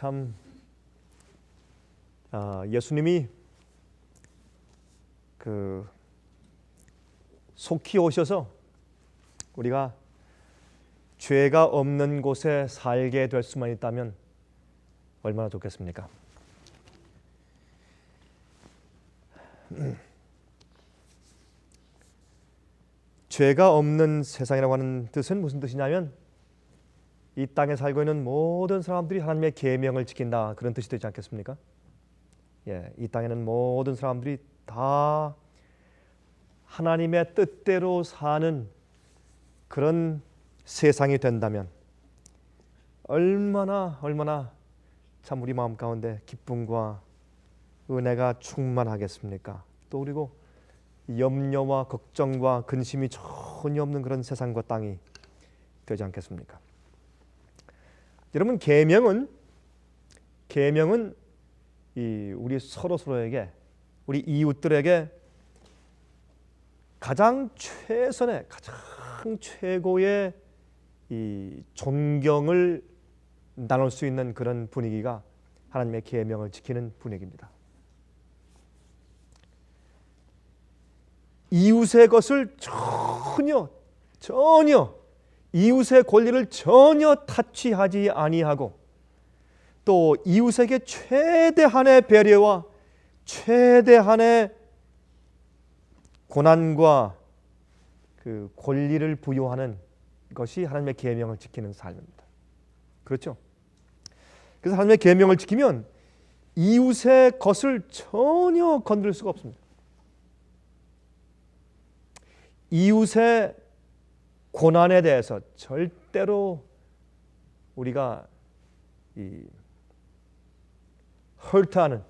참 예수님이 속히 오셔서 우리가 죄가 없는 곳에 살게 될 수만 있다면 얼마나 좋겠습니까? 죄가 없는 세상이라고 하는 뜻은 무슨 뜻이냐면 이 땅에 살고 있는 모든 사람들이 하나님의 계명을 지킨다, 그런 뜻이 되지 않겠습니까? 이 땅에는 모든 사람들이 다 하나님의 뜻대로 사는 그런 세상이 된다면 얼마나 참 우리 마음 가운데 기쁨과 은혜가 충만하겠습니까? 또 그리고 염려와 걱정과 근심이 전혀 없는 그런 세상과 땅이 되지 않겠습니까? 여러분, 계명은 우리 서로에게, 우리 이웃들에게 가장 최선의, 가장 최고의 이 존경을 나눌 수 있는 그런 분위기가 하나님의 계명을 지키는 분위기입니다. 이웃의 것을 전혀 이웃의 권리를 전혀 타치하지 아니하고 또 이웃에게 최대한의 배려와 최대한의 고난과 그 권리를 부여하는 것이 하나님의 계명을 지키는 삶입니다. 그렇죠? 그래서 하나님의 계명을 지키면 이웃의 것을 전혀 건드릴 수가 없습니다. 이웃의 고난에 대해서 절대로 우리가 헐트하는,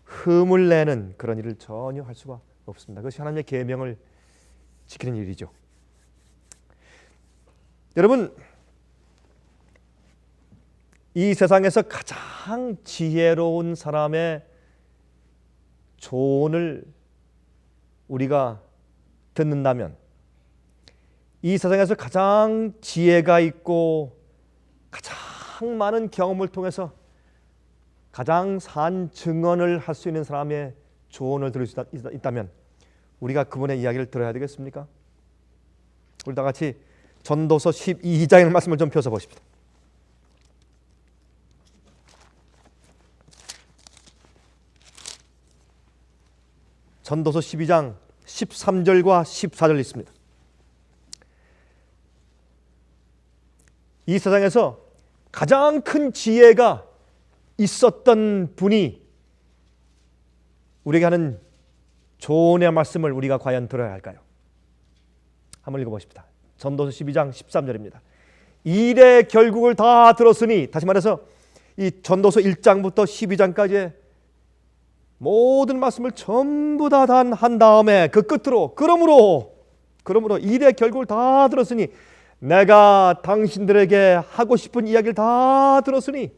흠을 내는 그런 일을 전혀 할 수가 없습니다. 그것이 하나님의 계명을 지키는 일이죠. 여러분, 이 세상에서 가장 지혜로운 사람의 조언을 우리가 듣는다면, 이 세상에서 가장 지혜가 있고 가장 많은 경험을 통해서 가장 산 증언을 할 수 있는 사람의 조언을 들을 수 있다면 우리가 그분의 이야기를 들어야 되겠습니까? 우리 다 같이 전도서 12장의 말씀을 좀 펴서 보십시다. 전도서 12장 13절과 14절 있습니다. 이 세상에서 가장 큰 지혜가 있었던 분이 우리에게 하는 조언의 말씀을 우리가 과연 들어야 할까요? 한번 읽어보십시다. 전도서 12장 13절입니다. 일의 결국을 다 들었으니, 다시 말해서 이 전도서 1장부터 12장까지의 모든 말씀을 전부 다 한 다음에 그 끝으로 그러므로 일의 결국을 다 들었으니 내가 당신들에게 하고 싶은 이야기를 다 들었으니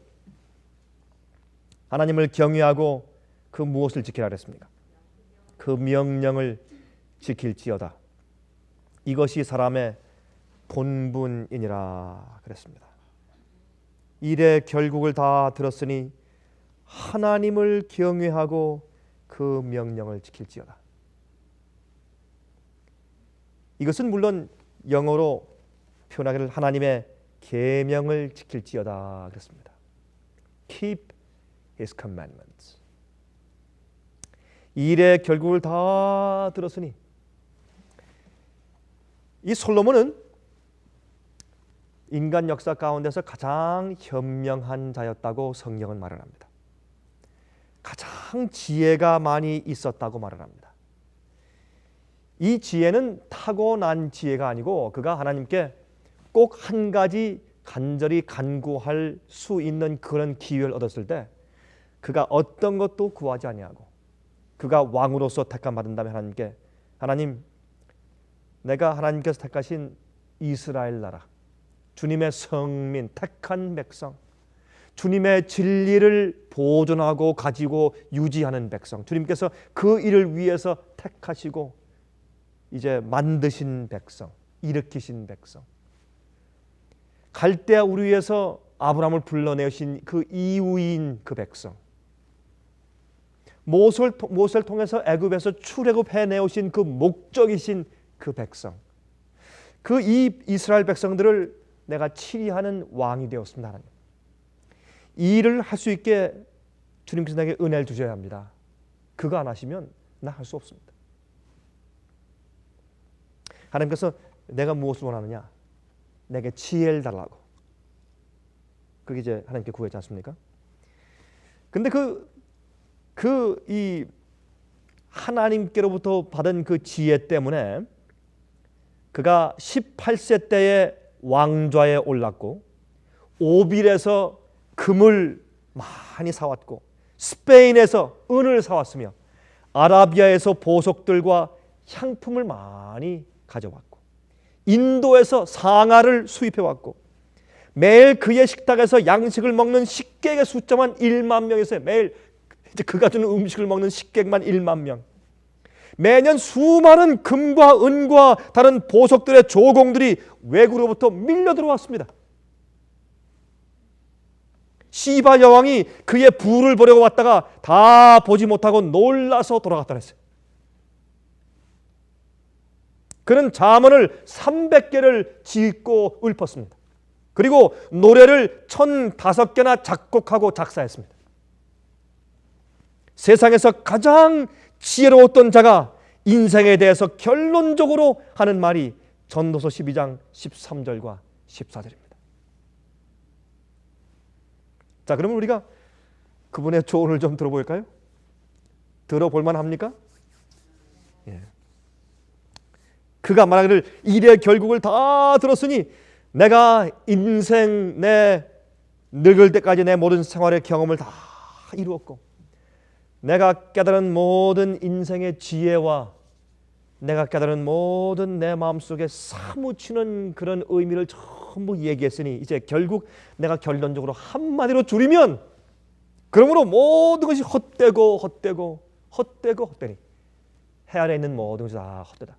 하나님을 경외하고 그 무엇을 지키라 그랬습니까? 그 명령을 지킬지어다. 이것이 사람의 본분이니라 그랬습니다. 일의 결국을 다 들었으니 하나님을 경외하고 그 명령을 지킬지어다. 이것은 물론 영어로 표현하기를 하나님의 계명을 지킬지어다 그랬습니다. Keep His commandments. 일의 결국을 다 들었으니, 이 솔로몬은 인간 역사 가운데서 가장 현명한 자였다고 성경은 말을 합니다. 가장 지혜가 많이 있었다고 말을 합니다. 이 지혜는 타고난 지혜가 아니고 그가 하나님께 꼭 한 가지 간절히 간구할 수 있는 그런 기회를 얻었을 때 그가 어떤 것도 구하지 아니하고 그가 왕으로서 택함 받은 다음에 하나님께, 하나님, 내가 하나님께서 택하신 이스라엘 나라, 주님의 성민, 택한 백성, 주님의 진리를 보존하고 가지고 유지하는 백성, 주님께서 그 일을 위해서 택하시고 이제 만드신 백성, 일으키신 백성, 갈대아 우르에서 아브라함을 불러내신 그 이후인 그 백성, 모세를 통해서 애굽에서 출애굽해 내오신 그 목적이신 그 백성, 그 이 이스라엘 백성들을 내가 치리하는 왕이 되었습니다. 하나님, 이 일을 할 수 있게 주님께서 내게 은혜를 주셔야 합니다. 그거 안 하시면 나 할 수 없습니다. 하나님께서 내가 무엇을 원하느냐? 내게 지혜를 달라고. 그게 이제 하나님께 구했지 않습니까? 근데 이 하나님께로부터 받은 그 지혜 때문에 그가 18세 때에 왕좌에 올랐고, 오빌에서 금을 많이 사왔고, 스페인에서 은을 사왔으며, 아라비아에서 보석들과 향품을 많이 가져왔고, 인도에서 상아를 수입해왔고, 매일 그의 식탁에서 양식을 먹는 식객의 숫자만 1만 명이었어요. 매일 이제 그가 주는 음식을 먹는 식객만 1만 명. 매년 수많은 금과 은과 다른 보석들의 조공들이 외국으로부터 밀려 들어왔습니다. 시바 여왕이 그의 부를 보려고 왔다가 다 보지 못하고 놀라서 돌아갔다 그랬어요. 그는 잠언을 300개를 짓고 읊었습니다. 그리고 노래를 1005개나 작곡하고 작사했습니다. 세상에서 가장 지혜로웠던 자가 인생에 대해서 결론적으로 하는 말이 전도서 12장 13절과 14절입니다. 자, 그러면 우리가 그분의 조언을 좀 들어볼까요? 들어볼 만합니까? 예. 그가 말하기를 일의 결국을 다 들었으니 내가 인생 내 늙을 때까지 내 모든 생활의 경험을 다 이루었고, 내가 깨달은 모든 인생의 지혜와 내가 깨달은 모든 내 마음속에 사무치는 그런 의미를 전부 얘기했으니 이제 결국 내가 결론적으로 한마디로 줄이면, 그러므로 모든 것이 헛되니 해 아래 있는 모든 것이 다 헛되다.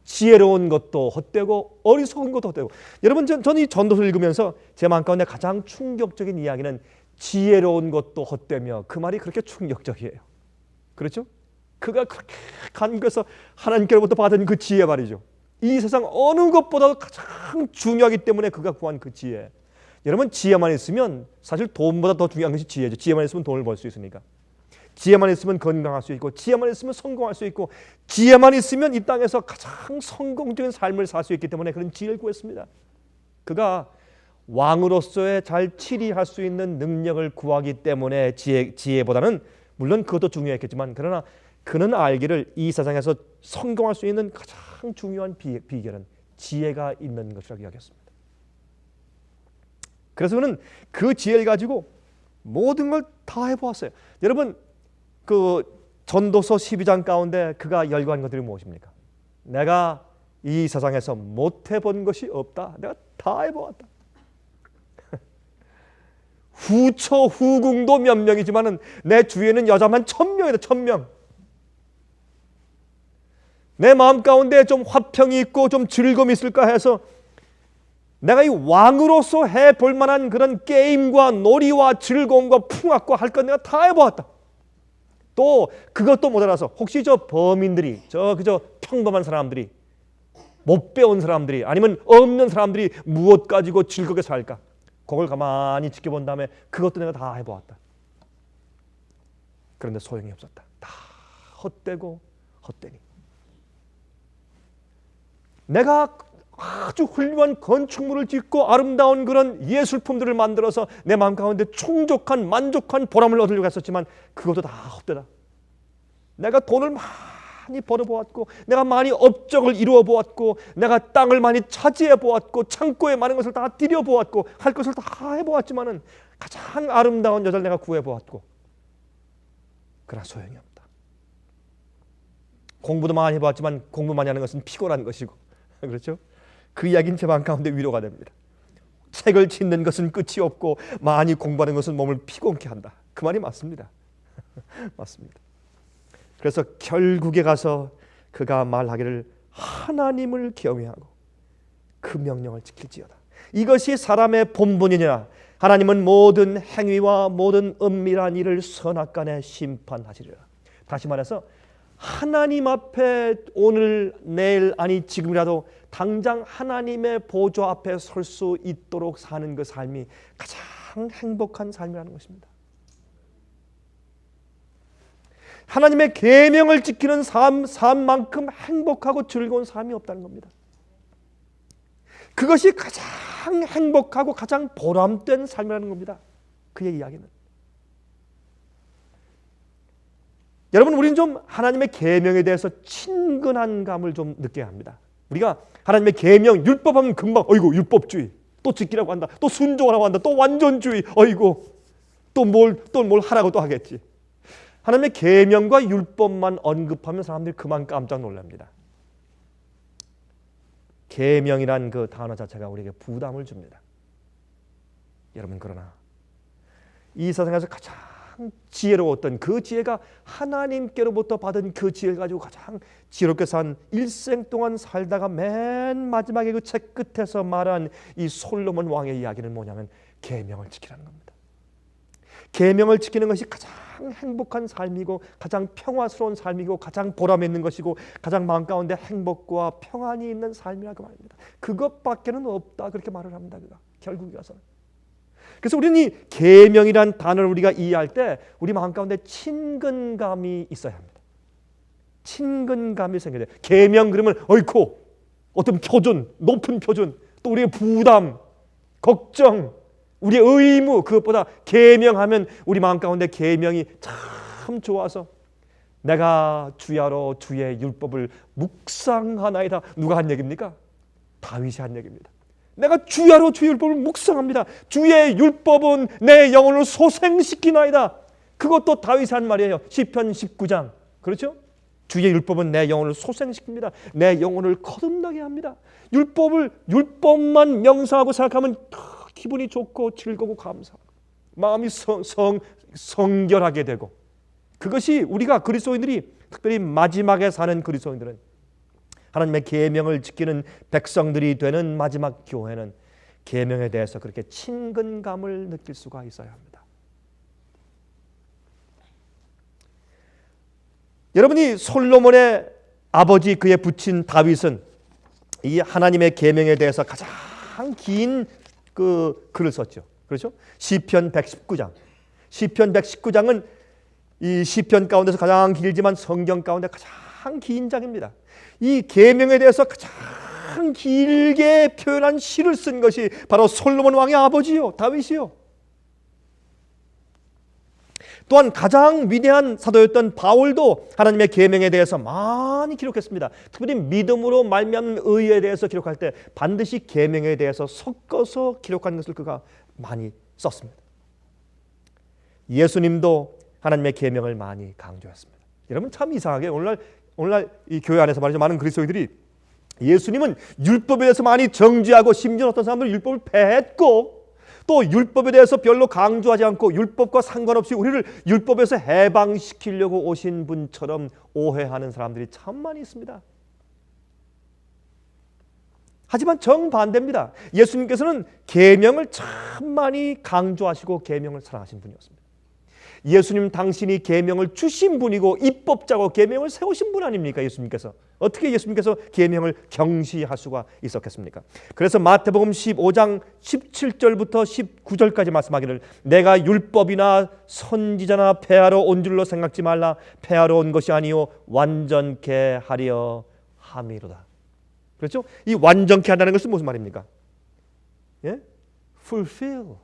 지혜로운 것도 헛되고 어리석은 것도 헛되고. 여러분, 저는 이 전도서를 읽으면서 제 마음 가운데 가장 충격적인 이야기는 지혜로운 것도 헛되며, 그 말이 그렇게 충격적이에요. 그렇죠? 그가 그렇게 간구해서 하나님께로부터 받은 그 지혜 말이죠. 이 세상 어느 것보다도 가장 중요하기 때문에 그가 구한 그 지혜. 여러분, 지혜만 있으면, 사실 돈보다 더 중요한 것이 지혜죠. 지혜만 있으면 돈을 벌 수 있으니까. 지혜만 있으면 건강할 수 있고, 지혜만 있으면 성공할 수 있고, 지혜만 있으면 이 땅에서 가장 성공적인 삶을 살 수 있기 때문에 그런 지혜를 구했습니다. 그가 왕으로서의 잘 치리할 수 있는 능력을 구하기 때문에 지혜보다는, 물론 그것도 중요했겠지만, 그러나 그는 알기를 이 세상에서 성공할 수 있는 가장 중요한 비결은 지혜가 있는 것이라고 이야기했습니다. 그래서 그는 그 지혜를 가지고 모든 걸 다 해보았어요. 여러분, 그 전도서 12장 가운데 그가 열거한 것들이 무엇입니까? 내가 이 세상에서 못 해본 것이 없다. 내가 다 해보았다. 후처 후궁도 몇 명이지만은 내 주위에는 여자만 1000명이다. 1000명. 내 마음 가운데 좀 화평이 있고 좀 즐거움이 있을까 해서 내가 이 왕으로서 해볼 만한 그런 게임과 놀이와 즐거움과 풍악과 할 것 내가 다 해보았다. 또 그것도 모자라서 혹시 저 범인들이, 그저 평범한 사람들이, 못 배운 사람들이, 아니면 없는 사람들이 무엇 가지고 즐겁게 살까, 그걸 가만히 지켜본 다음에 그것도 내가 다 해보았다. 그런데 소용이 없었다. 다 헛되고 헛되니. 내가 아주 훌륭한 건축물을 짓고 아름다운 그런 예술품들을 만들어서 내 마음 가운데 충족한 만족한 보람을 얻으려고 했었지만 그것도 다 헛되다. 내가 돈을 많이 벌어보았고, 내가 많이 업적을 이루어보았고, 내가 땅을 많이 차지해보았고, 창고에 많은 것을 다 들여보았고, 할 것을 다 해보았지만은 가장 아름다운 여자를 내가 구해보았고, 그러나 소용이 없다. 공부도 많이 해보았지만 공부 많이 하는 것은 피곤한 것이고, 그렇죠? 그 이야기는 제 마음 가운데 위로가 됩니다. 책을 짓는 것은 끝이 없고 많이 공부하는 것은 몸을 피곤케 한다. 그 말이 맞습니다. 맞습니다. 그래서 결국에 가서 그가 말하기를 하나님을 경외하고 그 명령을 지킬지어다. 이것이 사람의 본분이냐, 하나님은 모든 행위와 모든 은밀한 일을 선악간에 심판하시리라. 다시 말해서 하나님 앞에 오늘 내일 아니 지금이라도 당장 하나님의 보좌 앞에 설 수 있도록 사는 그 삶이 가장 행복한 삶이라는 것입니다. 하나님의 계명을 지키는 삶만큼 행복하고 즐거운 삶이 없다는 겁니다. 그것이 가장 행복하고 가장 보람된 삶이라는 겁니다. 그의 이야기는. 여러분, 우리는 좀 하나님의 계명에 대해서 친근한 감을 좀 느껴야 합니다. 우리가 하나님의 계명, 율법하면 금방 어이구 율법주의, 또 지키라고 한다, 또 순종하라고 한다, 또 완전주의, 어이구 또 뭘 하라고 또 하겠지. 하나님의 계명과 율법만 언급하면 사람들이 그만 깜짝 놀랍니다. 계명이란 그 단어 자체가 우리에게 부담을 줍니다. 여러분, 그러나 이 세상에서 가장 지혜로웠던 그 지혜가 하나님께로부터 받은 그 지혜를 가지고 가장 지혜롭게 산 일생 동안 살다가 맨 마지막에 그 책 끝에서 말한 이 솔로몬 왕의 이야기는 뭐냐면 계명을 지키라는 겁니다. 계명을 지키는 것이 가장 행복한 삶이고 가장 평화스러운 삶이고 가장 보람 있는 것이고 가장 마음 가운데 행복과 평안이 있는 삶이라고 말입니다. 그것밖에는 없다 그렇게 말을 합니다. 그가 결국에 가서. 그래서 우리는 이 계명이란 단어를 우리가 이해할 때 우리 마음 가운데 친근감이 있어야 합니다. 친근감이 생겨야 돼요. 계명 그러면 어이쿠 어떤 표준, 높은 표준, 또 우리의 부담, 걱정, 우리의 의무, 그것보다 계명하면 우리 마음 가운데 계명이 참 좋아서 내가 주야로 주의 율법을 묵상하나이다. 누가 한 얘기입니까? 다윗이 한 얘기입니다. 내가 주야로 주의 율법을 묵상합니다. 주의 율법은 내 영혼을 소생시키나이다. 그것도 다윗이 한 말이에요. 시편 19장. 그렇죠? 주의 율법은 내 영혼을 소생시킵니다. 내 영혼을 거듭나게 합니다. 율법만 명상하고 생각하면 기분이 좋고 즐거고 감사하고 마음이 성결하게 되고, 그것이 우리가 그리스도인들이 특별히 마지막에 사는 그리스도인들은 하나님의 계명을 지키는 백성들이 되는 마지막 교회는 계명에 대해서 그렇게 친근감을 느낄 수가 있어야 합니다. 여러분이 솔로몬의 아버지 그의 부친 다윗은 이 하나님의 계명에 대해서 가장 긴 그 글을 썼죠. 그렇죠? 시편 119장. 시편 119장은 이 시편 가운데서 가장 길지만 성경 가운데 가장 긴 장입니다. 이 계명에 대해서 가장 길게 표현한 시를 쓴 것이 바로 솔로몬 왕의 아버지요, 다윗이요. 또한 가장 위대한 사도였던 바울도 하나님의 계명에 대해서 많이 기록했습니다. 특별히 믿음으로 말미암는 의에 대해서 기록할 때 반드시 계명에 대해서 섞어서 기록한 것을 그가 많이 썼습니다. 예수님도 하나님의 계명을 많이 강조했습니다. 여러분, 참 이상하게 오늘날 이 교회 안에서 말이죠, 많은 그리스도인들이 예수님은 율법에 대해서 많이 정죄하고 심지어 어떤 사람들은 율법을 폐했고 또 율법에 대해서 별로 강조하지 않고 율법과 상관없이 우리를 율법에서 해방시키려고 오신 분처럼 오해하는 사람들이 참 많이 있습니다. 하지만 정반대입니다. 예수님께서는 계명을 참 많이 강조하시고 계명을 사랑하신 분이었습니다. 예수님 당신이 계명을 주신 분이고 입법자고 계명을 세우신 분 아닙니까? 예수님께서. 어떻게 예수님께서 계명을 경시할 수가 있었겠습니까? 그래서 마태복음 15장 17절부터 19절까지 말씀하기를 내가 율법이나 선지자나 폐하러 온 줄로 생각지 말라. 폐하러 온 것이 아니요 완전케 하려 함이로다. 그렇죠? 이 완전케 한다는 것은 무슨 말입니까? 예? fulfill.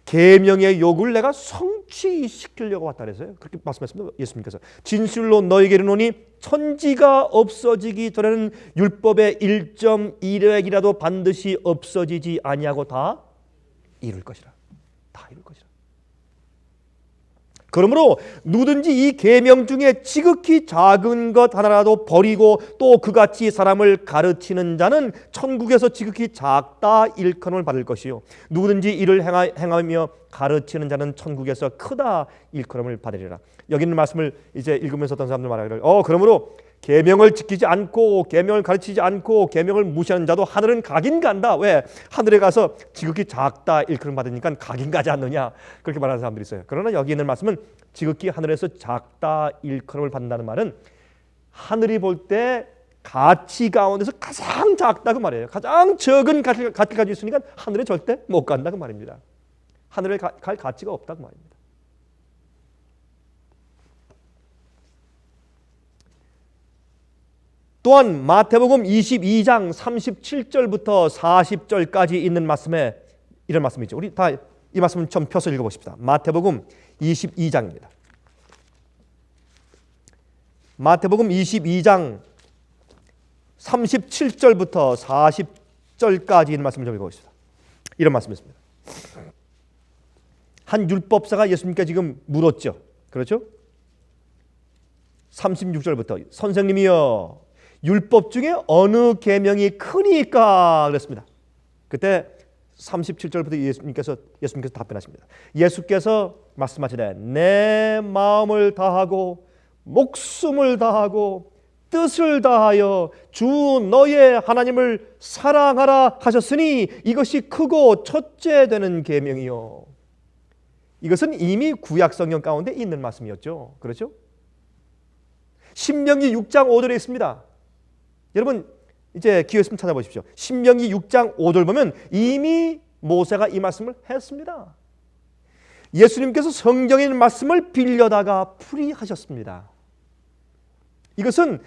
계명의 요구를 내가 성취시키려고 왔다 그래서요. 그렇게 말씀했습니다. 예수님께서 진실로 너에게 이르노니 천지가 없어지기 전에는 율법의 1.1획이라도 반드시 없어지지 아니하고 다 이룰 것이라. 다 이룰 것이라. 그러므로 누구든지 이 계명 중에 지극히 작은 것 하나라도 버리고 또 그같이 사람을 가르치는 자는 천국에서 지극히 작다 일컬음을 받을 것이요 누구든지 이를 행하며 가르치는 자는 천국에서 크다 일컬음을 받으리라. 여기 있는 말씀을 이제 읽으면서 어떤 사람들 말하기를 그러므로 계명을 지키지 않고 계명을 가르치지 않고 계명을 무시하는 자도 하늘은 가긴 간다. 왜? 하늘에 가서 지극히 작다 일컬음 받으니까 가긴 가지 않느냐, 그렇게 말하는 사람들이 있어요. 그러나 여기 있는 말씀은 지극히 하늘에서 작다 일컬음을 받는다는 말은 하늘이 볼 때 가치 가운데서 가장 작다고 말이에요. 가장 적은 가치를 가지고 있으니까 하늘에 절대 못 간다고 말입니다. 하늘에 갈 가치가 없다고 말입니다. 또한 마태복음 22장 37절부터 40절까지 있는 말씀에 이런 말씀이 있죠. 우리 다 이 말씀을 좀 펴서 읽어보십시다. 마태복음 22장입니다. 마태복음 22장 37절부터 40절까지 있는 말씀을 좀 읽어보십시다. 이런 말씀이 있습니다. 한 율법사가 예수님께 지금 물었죠. 그렇죠? 36절부터 선생님이여 율법 중에 어느 계명이 크니까 그랬습니다. 그때 37절부터 예수님께서 답변하십니다. 예수께서 말씀하시되 내 마음을 다하고 목숨을 다하고 뜻을 다하여 주 너의 하나님을 사랑하라 하셨으니 이것이 크고 첫째 되는 계명이요. 이것은 이미 구약 성경 가운데 있는 말씀이었죠. 그렇죠? 신명기 6장 5절에 있습니다. 여러분 이제 기회 있으면 찾아보십시오. 신명기 6장 5절 보면 이미 모세가 이 말씀을 했습니다. 예수님께서 성경에 있는 말씀을 빌려다가 풀이하셨습니다. 이것은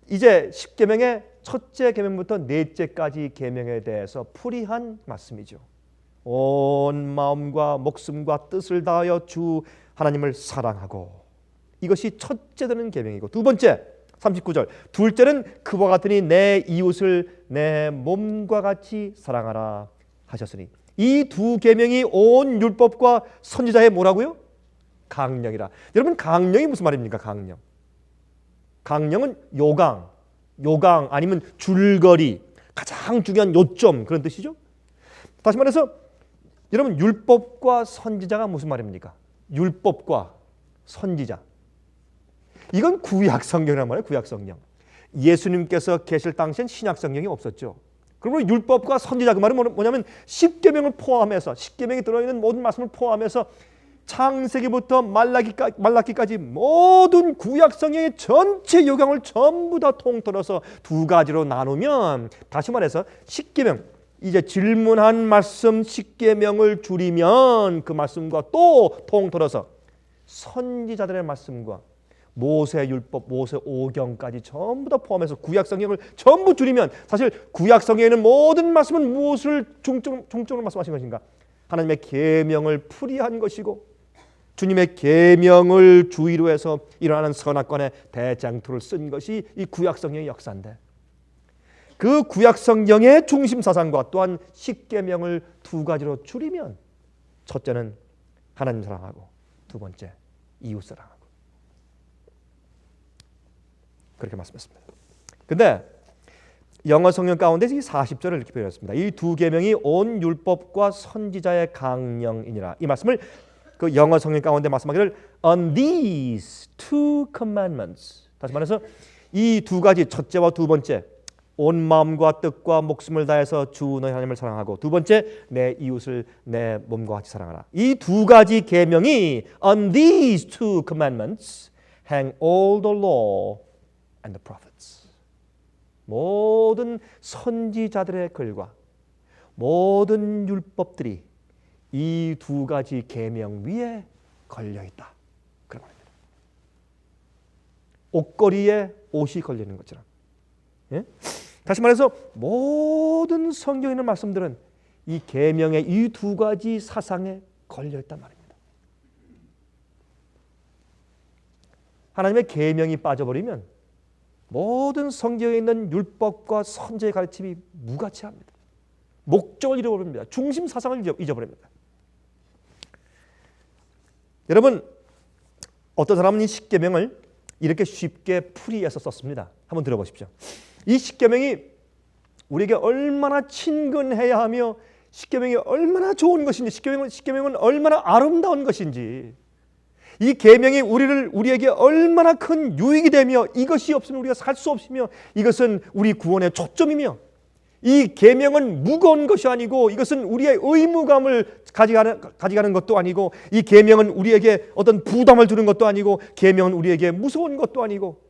이제 10계명의 첫째 계명부터 넷째까지 계명에 대해서 풀이한 말씀이죠. 온 마음과 목숨과 뜻을 다하여 주 하나님을 사랑하고, 이것이 첫째 되는 계명이고, 두 번째 39절 둘째는 그와 같으니 내 이웃을 내 몸과 같이 사랑하라 하셨으니, 이 두 계명이 온 율법과 선지자의 뭐라고요? 강령이라. 여러분 강령이 무슨 말입니까? 강령은 요강 아니면 줄거리, 가장 중요한 요점, 그런 뜻이죠. 다시 말해서 여러분 율법과 선지자가 무슨 말입니까? 율법과 선지자, 이건 구약 성경이란 말이에요. 구약 성경. 예수님께서 계실 당시엔 신약 성경이 없었죠. 그러면 율법과 선지자, 그 말은 뭐냐면 10계명을 포함해서, 10계명이 들어있는 모든 말씀을 포함해서 창세기부터 말라기까지 모든 구약 성경의 전체 요강을 전부 다 통틀어서 두 가지로 나누면, 다시 말해서 10계명, 이제 질문한 말씀 10계명을 줄이면 그 말씀과 또 통틀어서 선지자들의 말씀과 모세 율법, 모세 오경까지 전부 다 포함해서 구약 성경을 전부 줄이면, 사실 구약 성경에 있는 모든 말씀은 무엇을 중점으로 말씀하신 것인가? 하나님의 계명을 풀이한 것이고, 주님의 계명을 주의로 해서 일어나는 선악관의 대장투를 쓴 것이 이 구약 성경의 역사인데, 그 구약 성경의 중심 사상과 또한 10계명을 두 가지로 줄이면, 첫째는 하나님 사랑하고 두 번째 이웃 사랑하고, 그렇게 말씀했습니다. 근데 영어 성경 가운데 이 40절을 이렇게 표현했습니다. 이 두 계명이 온 율법과 선지자의 강령이니라. 이 말씀을 그 영어 성경 가운데 말씀하기를 on these two commandments, 다시 말해서 이 두 가지, 첫째와 두 번째, 온 마음과 뜻과 목숨을 다해서 주 너희 하나님을 사랑하고, 두 번째 내 이웃을 내 몸과 같이 사랑하라. 이 두 가지 계명이 on these two commandments hang all the law and the prophets. 모든 선지자들의 글과 모든 율법들이 이 두 가지 계명 위에 걸려 있다, 그런 말입니다. 옷걸이에 옷이 걸려 있는 것처럼. 예? 다시 말해서 모든 성경에 있는 말씀들은 이 계명의 이 두 가지 사상에 걸려 있단 말입니다. 하나님의 계명이 빠져버리면 모든 성경에 있는 율법과 선지자의 가르침이 무가치합니다. 목적을 잃어버립니다. 중심 사상을 잊어버립니다. 여러분, 어떤 사람은 이 10계명을 이렇게 쉽게 풀이해서 썼습니다. 한번 들어보십시오. 이 10계명이 우리에게 얼마나 친근해야 하며 10계명이 얼마나 좋은 것인지, 10계명은 얼마나 아름다운 것인지, 이 계명이 우리에게 얼마나 큰 유익이 되며 이것이 없으면 우리가 살 수 없으며 이것은 우리 구원의 초점이며 이 계명은 무거운 것이 아니고 이것은 우리의 의무감을 가져가는 것도 아니고 이 계명은 우리에게 어떤 부담을 주는 것도 아니고 계명은 우리에게 무서운 것도 아니고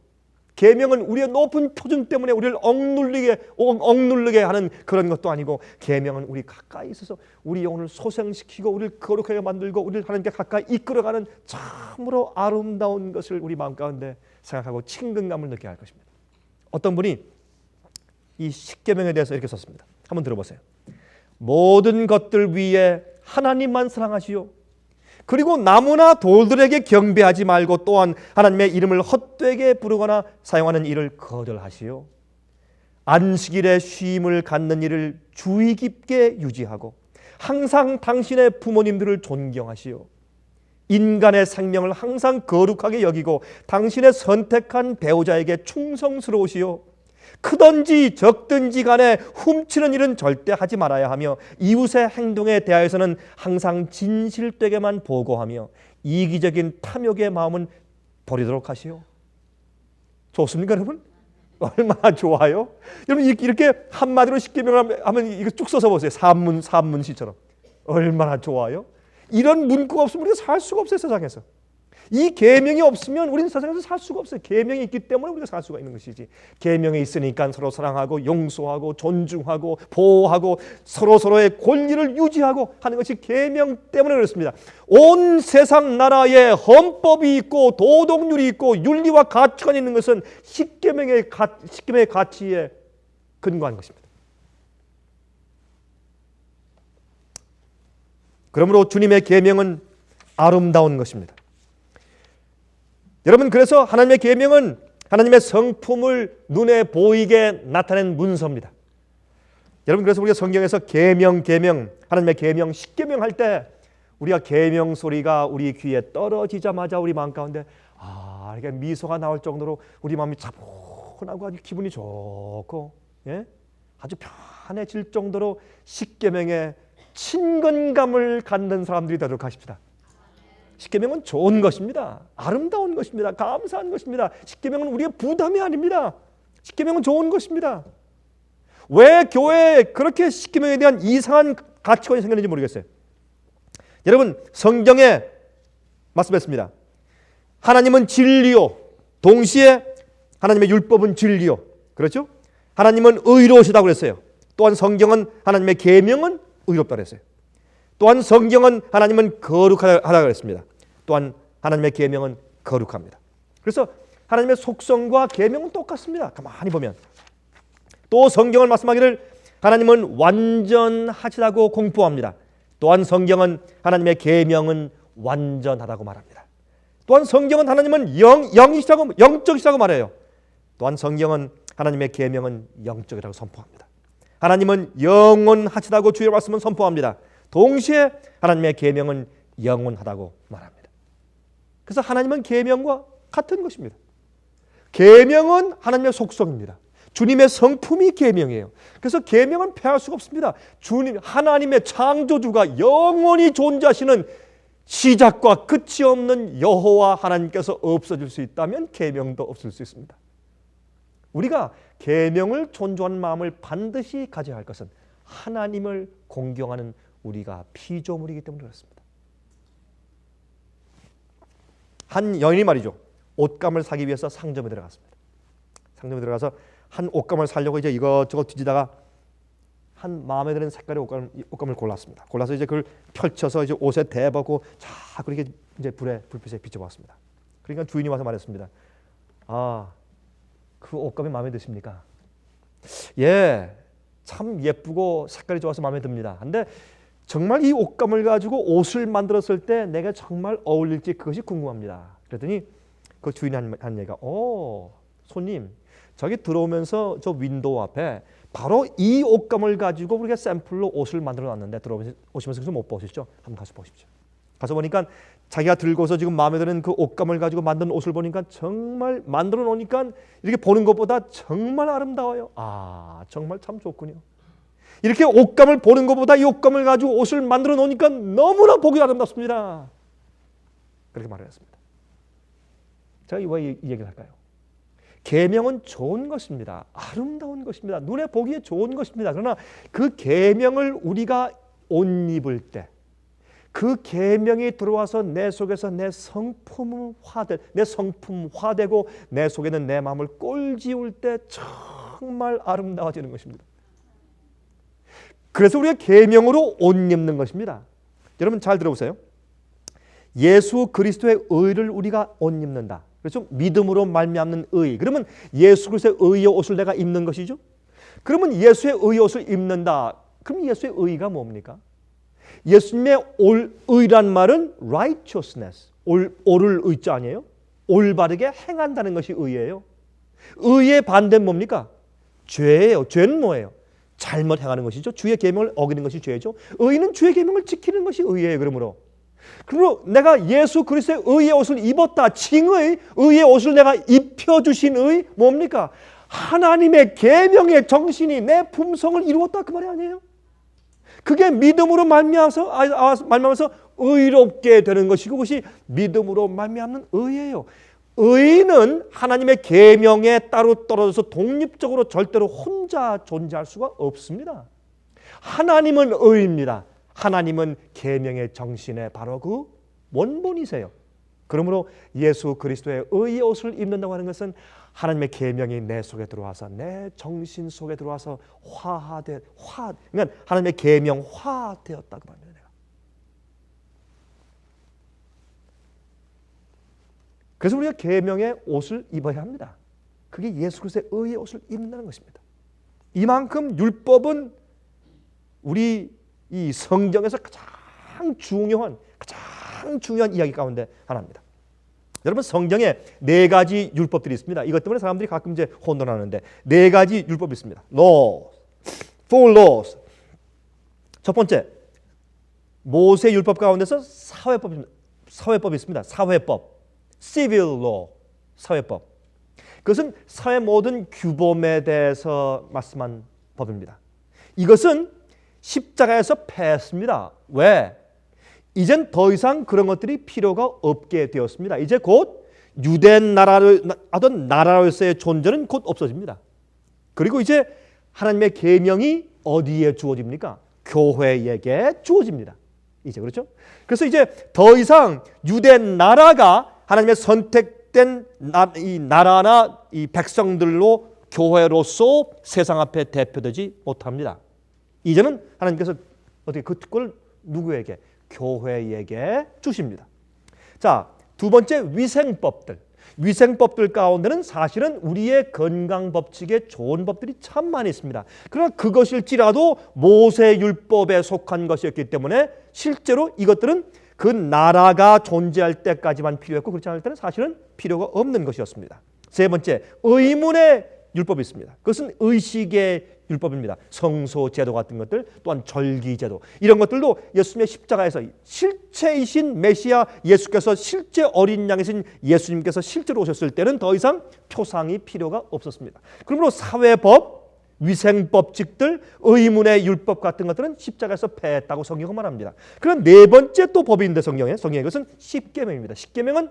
계명은 우리의 높은 표준 때문에 우리를 억누르게 하는 그런 것도 아니고 계명은 우리 가까이 있어서 우리 영혼을 소생시키고 우리를 거룩하게 만들고 우리를 하나님께 가까이 이끌어가는 참으로 아름다운 것을 우리 마음 가운데 생각하고 친근감을 느끼게 할 것입니다. 어떤 분이 이 십계명에 대해서 이렇게 썼습니다. 한번 들어보세요. 모든 것들 위에 하나님만 사랑하시오. 그리고 나무나 돌들에게 경배하지 말고 또한 하나님의 이름을 헛되게 부르거나 사용하는 일을 거절하시오. 안식일에 쉼을 갖는 일을 주의 깊게 유지하고 항상 당신의 부모님들을 존경하시오. 인간의 생명을 항상 거룩하게 여기고 당신의 선택한 배우자에게 충성스러우시오. 크든지 적든지 간에 훔치는 일은 절대 하지 말아야 하며 이웃의 행동에 대하여서는 항상 진실되게만 보고하며 이기적인 탐욕의 마음은 버리도록 하시오. 좋습니까 여러분? 얼마나 좋아요? 여러분 이렇게 한마디로 십계명을 하면 이거 쭉 써서 보세요. 산문시처럼 얼마나 좋아요? 이런 문구가 없으면 우리가 살 수가 없어요. 세상에서 이 계명이 없으면 우리는 세상에서 살 수가 없어요. 계명이 있기 때문에 우리가 살 수가 있는 것이지. 계명이 있으니까 서로 사랑하고 용서하고 존중하고 보호하고 서로의 권리를 유지하고 하는 것이 계명 때문에 그렇습니다. 온 세상 나라에 헌법이 있고 도덕률이 있고 윤리와 가치관이 있는 것은 십계명의 가치에 근거한 것입니다. 그러므로 주님의 계명은 아름다운 것입니다. 여러분 그래서 하나님의 계명은 하나님의 성품을 눈에 보이게 나타낸 문서입니다. 여러분 그래서 우리가 성경에서 계명 하나님의 계명 십계명 할 때 우리가 계명 소리가 우리 귀에 떨어지자마자 우리 마음 가운데 이렇게 미소가 나올 정도로 우리 마음이 차분하고 아주 기분이 좋고 아주 편해질 정도로 십계명에 친근감을 갖는 사람들이 되도록 하십시다. 십계명은 좋은 것입니다. 아름다운 것입니다. 감사한 것입니다. 십계명은 우리의 부담이 아닙니다. 십계명은 좋은 것입니다. 왜 교회에 그렇게 십계명에 대한 이상한 가치관이 생겼는지 모르겠어요. 여러분 성경에 말씀했습니다. 하나님은 진리요. 동시에 하나님의 율법은 진리요. 그렇죠? 하나님은 의로우시다고 그랬어요. 또한 성경은 하나님의 계명은 의롭다고 그랬어요. 또한 성경은 하나님은 거룩하다고 그랬습니다. 또한 하나님의 계명은 거룩합니다. 그래서 하나님의 속성과 계명은 똑같습니다. 가만히 보면 또 성경을 말씀하기를 하나님은 완전하시다고 공포합니다. 또한 성경은 하나님의 계명은 완전하다고 말합니다. 또한 성경은 하나님은 영적이시다고 말해요. 또한 성경은 하나님의 계명은 영적이라고 선포합니다. 하나님은 영원하시다고 주의 말씀은 선포합니다. 동시에 하나님의 계명은 영원하다고 말합니다. 그래서 하나님은 계명과 같은 것입니다. 계명은 하나님의 속성입니다. 주님의 성품이 계명이에요. 그래서 계명은 폐할 수가 없습니다. 주님 하나님의 창조주가 영원히 존재하시는 시작과 끝이 없는 여호와 하나님께서 없어질 수 있다면 계명도 없을 수 있습니다. 우리가 계명을 존중하는 마음을 반드시 가져야 할 것은 하나님을 공경하는 우리가 피조물이기 때문에 그렇습니다. 한 여인이 말이죠. 옷감을 사기 위해서 상점에 들어갔습니다. 상점에 들어가서 한 옷감을 사려고 이제 이것저것 뒤지다가 한 마음에 드는 색깔의 옷감을 골랐습니다. 골라서 이제 그걸 펼쳐서 이제 옷에 대보고 자 그렇게 이제 불빛에 비춰봤습니다. 그러니까 주인이 와서 말했습니다. 그 옷감이 마음에 드십니까? 예, 참 예쁘고 색깔이 좋아서 마음에 듭니다. 근데 정말 이 옷감을 가지고 옷을 만들었을 때 내가 정말 어울릴지 그것이 궁금합니다. 그랬더니 그 주인이 한 얘기가 손님 저기 들어오면서 저 윈도우 앞에 바로 이 옷감을 가지고 우리가 샘플로 옷을 만들어 놨는데 들어오시면서 그래서 못 보시죠? 한번 가서 보십시오. 가서 보니까 자기가 들고서 지금 마음에 드는 그 옷감을 가지고 만든 옷을 보니까 정말 만들어 놓으니까 이렇게 보는 것보다 정말 아름다워요. 정말 참 좋군요. 이렇게 옷감을 보는 것보다 이 옷감을 가지고 옷을 만들어 놓으니까 너무나 보기 아름답습니다. 그렇게 말을 했습니다. 제가 왜 이 얘기를 할까요? 계명은 좋은 것입니다. 아름다운 것입니다. 눈에 보기에 좋은 것입니다. 그러나 그 계명을 우리가 옷 입을 때, 그 계명이 들어와서 내 속에서 내 성품화되고 내 속에는 내 마음을 꼴지울 때 정말 아름다워지는 것입니다. 그래서 우리가 계명으로 옷 입는 것입니다. 여러분 잘 들어보세요. 예수 그리스도의 의를 우리가 옷 입는다. 그렇죠? 믿음으로 말미암는 의. 그러면 예수 그리스도의 의의 옷을 내가 입는 것이죠. 그러면 예수의 의의 옷을 입는다. 그럼 예수의 의가 뭡니까? 예수님의 의란 말은 righteousness, 옳을 의자 아니에요? 올바르게 행한다는 것이 의예요. 의의 반대는 뭡니까? 죄예요. 죄는 뭐예요? 잘못 행하는 것이죠. 주의 계명을 어기는 것이 죄죠. 의는 주의 계명을 지키는 것이 의예요. 그러므로 내가 예수 그리스도의 의의 옷을 입었다. 칭의 의의 옷을 내가 입혀주신 의 뭡니까? 하나님의 계명의 정신이 내 품성을 이루었다 그 말이 아니에요. 그게 믿음으로 말미암아서 의롭게 되는 것이고 그것이 믿음으로 말미암는 의예요. 의는 하나님의 계명에 따로 떨어져서 독립적으로 절대로 혼자 존재할 수가 없습니다. 하나님은 의입니다. 하나님은 계명의 정신의 바로 그 원본이세요. 그러므로 예수 그리스도의 의의 옷을 입는다고 하는 것은 하나님의 계명이 내 속에 들어와서 내 정신 속에 들어와서 그러니까 하나님의 계명화되었다고 합니다. 내가. 그래서 우리가 계명의 옷을 입어야 합니다. 그게 예수 그리스도의 의의 옷을 입는다는 것입니다. 이만큼 율법은 우리 이 성경에서 가장 중요한 이야기 가운데 하나입니다. 여러분 성경에 4가지 율법들이 있습니다. 이것 때문에 사람들이 가끔 이제 혼돈하는데 4가지 율법이 있습니다. Laws, four laws. 첫 번째 모세 율법 가운데서 사회법이 있습니다. 사회법, civil law, 사회법. 그것은 사회 모든 규범에 대해서 말씀한 법입니다. 이것은 십자가에서 패했습니다. 왜? 이젠 더 이상 그런 것들이 필요가 없게 되었습니다. 이제 곧 유대 하던 나라로서의 존재는 곧 없어집니다. 그리고 이제 하나님의 계명이 어디에 주어집니까? 교회에게 주어집니다. 이제 그렇죠? 그래서 이제 더 이상 유대 나라가 하나님의 선택된 이 나라나 이 백성들로 교회로서 세상 앞에 대표되지 못합니다. 이제는 하나님께서 어떻게 그 특권을 누구에게? 교회에게 주십니다. 자, 두 번째 위생법들. 위생법들 가운데는 사실은 우리의 건강 법칙에 좋은 법들이 참 많이 있습니다. 그러나 그것일지라도 모세 율법에 속한 것이었기 때문에 실제로 이것들은 그 나라가 존재할 때까지만 필요했고 그렇지 않을 때는 사실은 필요가 없는 것이었습니다. 세 번째, 의문의 율법이 있습니다. 그것은 의식의 율법입니다. 성소 제도 같은 것들, 또한 절기 제도 이런 것들도 예수님의 십자가에서 실체이신 메시아 예수께서 실제 어린 양이신 예수님께서 실제로 오셨을 때는 더 이상 표상이 필요가 없었습니다. 그러므로 사회법, 위생법칙들, 의문의 율법 같은 것들은 십자가에서 패했다고 성경은 말합니다. 그럼 네 번째 또 법이 있는데 성경에 그것은 십계명입니다. 십계명은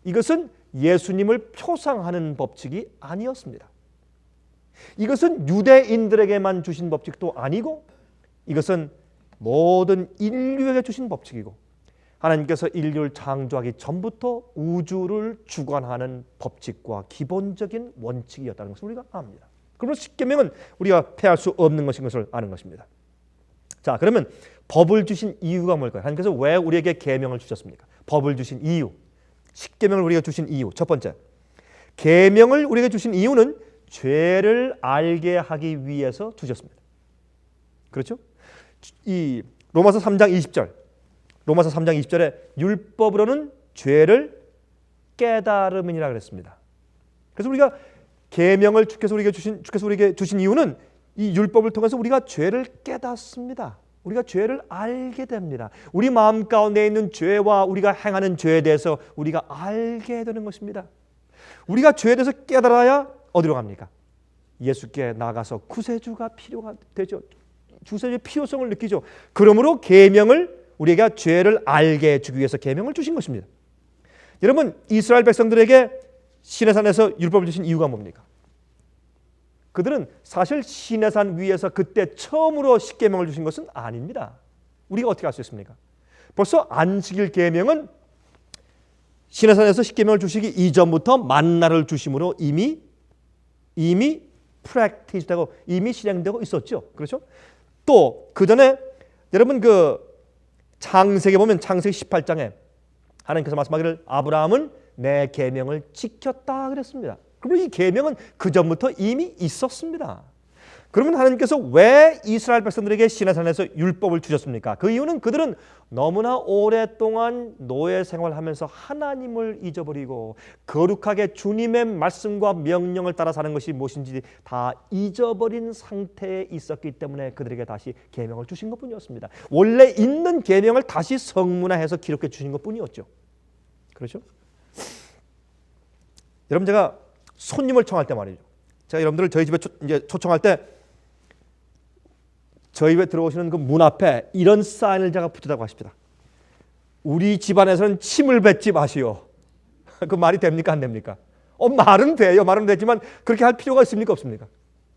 이것은 예수님을 표상하는 법칙이 아니었습니다. 이것은 유대인들에게만 주신 법칙도 아니고 이것은 모든 인류에게 주신 법칙이고 하나님께서 인류를 창조하기 전부터 우주를 주관하는 법칙과 기본적인 원칙이었다는 것을 우리가 압니다. 그러므로 십계명은 우리가 패할 수 없는 것인 것을 아는 것입니다. 자, 그러면 법을 주신 이유가 뭘까요? 하나님께서 왜 우리에게 계명을 주셨습니까? 법을 주신 이유, 십계명을 우리가 주신 이유. 첫 번째, 계명을 우리에게 주신 이유는 죄를 알게 하기 위해서 주셨습니다. 그렇죠? 이 로마서 3장 20절에 율법으로는 죄를 깨달음이니라 그랬습니다. 그래서 우리가 계명을 주께서 우리에게 주신 이유는 이 율법을 통해서 우리가 죄를 깨닫습니다. 우리가 죄를 알게 됩니다. 우리 마음 가운데 있는 죄와 우리가 행하는 죄에 대해서 우리가 알게 되는 것입니다. 우리가 죄에 대해서 깨달아야 어디로 갑니까? 예수께 나가서 구세주가 필요가 되죠. 구세주의 필요성을 느끼죠. 그러므로 계명을 우리가 죄를 알게 해주기 위해서 계명을 주신 것입니다. 여러분, 이스라엘 백성들에게 시내산에서 율법을 주신 이유가 뭡니까? 그들은 사실 시내산 위에서 그때 처음으로 십계명을 주신 것은 아닙니다. 우리가 어떻게 알 수 있습니까? 벌써 안식일 계명은 시내산에서 십계명을 주시기 이전부터 만나를 주심으로 이미 프랙티스되고 이미 실행되고 있었죠. 그렇죠? 또 그 전에 여러분 그 창세기 보면 창세기 18장에 하나님께서 말씀하기를 아브라함은 내 계명을 지켰다 그랬습니다. 그러면 이 계명은 그 전부터 이미 있었습니다. 그러면 하나님께서 왜 이스라엘 백성들에게 시내산에서 율법을 주셨습니까? 그 이유는 그들은 너무나 오랫동안 노예 생활하면서 하나님을 잊어버리고 거룩하게 주님의 말씀과 명령을 따라 사는 것이 무엇인지 다 잊어버린 상태에 있었기 때문에 그들에게 다시 계명을 주신 것뿐이었습니다. 원래 있는 계명을 다시 성문화해서 기록해 주신 것뿐이었죠. 그렇죠? 여러분, 제가 손님을 청할 때 말이죠. 제가 여러분들을 저희 집에 이제 초청할 때 저희 집에 들어오시는 그 문 앞에 이런 사인을 제가 붙였다고 하십니다. 우리 집안에서는 침을 뱉지 마시오. 그 말이 됩니까? 안 됩니까? 말은 돼요. 말은 되지만 그렇게 할 필요가 있습니까? 없습니까?